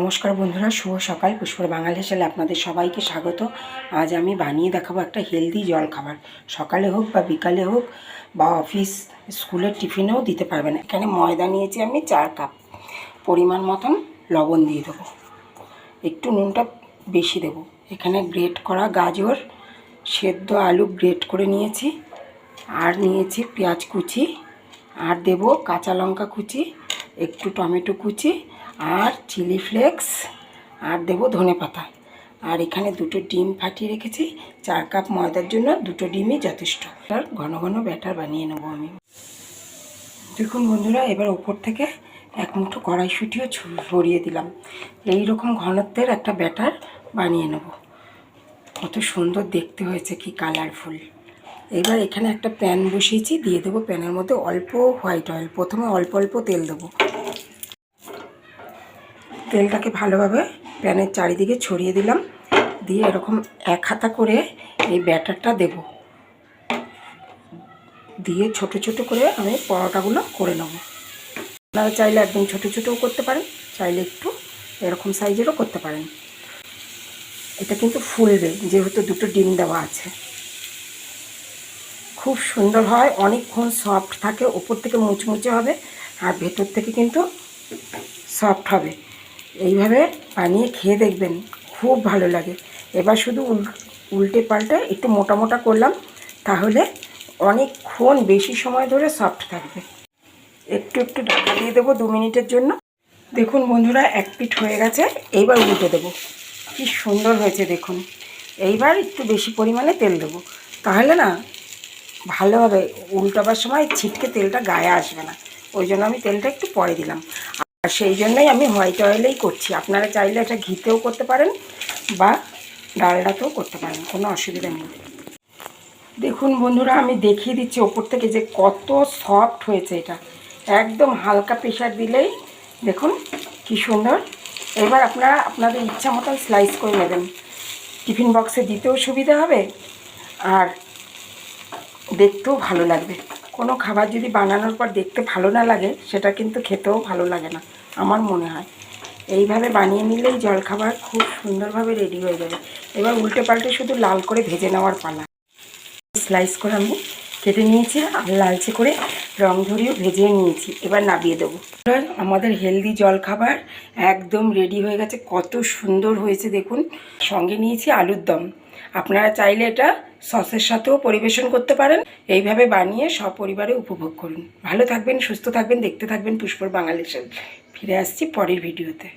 নমস্কার বন্ধুরা, শুভ সকাল। পুষ্পর বাঙালি হেসেলে আপনাদের সবাইকে স্বাগত। আজ আমি বানিয়ে দেখাবো একটা হেলদি জল খাবার। সকালে হোক বা বিকালে হোক বা অফিস স্কুলের টিফিনেও দিতে পারবেন। এখানে ময়দা নিয়েছি আমি 4 কাপ। পরিমাণ মতন লবণ দিয়ে দেবো, একটু নুনটা বেশি দেবো। এখানে গ্রেট করা গাজর, সেদ্ধ আলু গ্রেট করে নিয়েছি, আর নিয়েছি পেঁয়াজ কুচি, আর দেবো কাঁচা লঙ্কা কুচি, একটু টমেটো কুচি, আর চিলি ফ্লেক্স, আর দেবো ধনেপাতা। আর এখানে 2টো ডিম ফাটিয়ে রেখেছি। 4 কাপ ময়দার জন্য 2টো ডিমই যথেষ্ট। আর ঘন ঘন ব্যাটার বানিয়ে নেবো আমি। দেখুন বন্ধুরা, এবার ওপর থেকে 1 মুঠো কড়াইশুঁটিও ছড়িয়ে দিলাম। এই রকম ঘনত্বের একটা ব্যাটার বানিয়ে নেব। কত সুন্দর দেখতে হয়েছে, কি কালারফুল। এবার এখানে একটা প্যান বসিয়েছি, দিয়ে দেবো প্যানের মধ্যে অল্প হোয়াইট অয়েল। প্রথমে অল্প অল্প তেল দেবো। তেলটাকে ভালোভাবে প্যানের চারিদিকে ছড়িয়ে দিলাম, দিয়ে এরকম 1 হাতা করে এই ব্যাটারটা দেব। দিয়ে ছোট ছোট করে আমি পরোটাগুলো করে নেব। আপনারা চাইলে একদম ছোট ছোটও করতে পারেন, চাইলে একটু এরকম সাইজেরও করতে পারেন। এটা কিন্তু ফুলবে, যেহেতু 2টো ডিম দেওয়া আছে। খুব সুন্দর হয়, অনেকক্ষণ সফট থাকে, ওপর থেকে মুচমুচে হবে আর ভেতর থেকে কিন্তু সফট হবে। এইভাবে বানিয়ে খেয়ে দেখবেন, খুব ভালো লাগে। এবার শুধু উল্টে পাল্টে একটু মোটা মোটা করলাম, তাহলে অনেকক্ষণ বেশি সময় ধরে সফট থাকবে। একটু একটু ঢাকা দিয়ে দেবো 2 মিনিটের জন্য। দেখুন বন্ধুরা, 1 পিঠ হয়ে গেছে। এইবার উল্টে দেবো। কি সুন্দর হয়েছে দেখুন। এইবার একটু বেশি পরিমাণে তেল দেবো, তাহলে না ভালোভাবে উল্টাবার সময় ছিটকে তেলটা গায়ে আসবে না। ওই জন্য আমি তেলটা একটু পরে দিলাম। আর সেই জন্যই আমি হোয়াইট অয়েলেই করছি। আপনারা চাইলে এটা ঘিতেও করতে পারেন বা ডালডাতেও করতে পারেন, কোনো অসুবিধা নেই। দেখুন বন্ধুরা, আমি দেখিয়ে দিচ্ছি ওপর থেকে যে কত সফট হয়েছে। এটা একদম হালকা প্রেশার দিলেই দেখুন কি সুন্দর। এবার আপনারা আপনাদের ইচ্ছা মতন স্লাইস করে নেবেন। টিফিন বক্সে দিতেও সুবিধা হবে আর দেখতেও ভালো লাগবে। কোনো খাবার যদি বানানোর পর দেখতে ভালো না লাগে, সেটা কিন্তু খেতেও ভালো লাগে না, আমার মনে হয়। এইভাবে বানিয়ে নিলেই জলখাবার খুব সুন্দরভাবে রেডি হয়ে যাবে। এবার উল্টে পাল্টে শুধু লাল করে ভেজে নেওয়ার পালা। স্লাইস করে আমি কেটে নিয়েছি আর লালচে করে রং ধরিয়েও ভেজে নিয়েছি। এবার নামিয়ে দেবো। আমাদের হেলদি জলখাবার একদম রেডি হয়ে গেছে। কত সুন্দর হয়েছে দেখুন। সঙ্গে নিয়েছি আলুর দম। আপনারা চাইলে এটা সসের সাথেও পরিবেশন করতে পারেন। এইভাবে বানিয়ে সপরিবারে উপভোগ করুন। ভালো থাকবেন, সুস্থ থাকবেন, দেখতে থাকবেন পুষ্পর বাঙালি হেসেল। ফিরে আসছি পরের ভিডিওতে।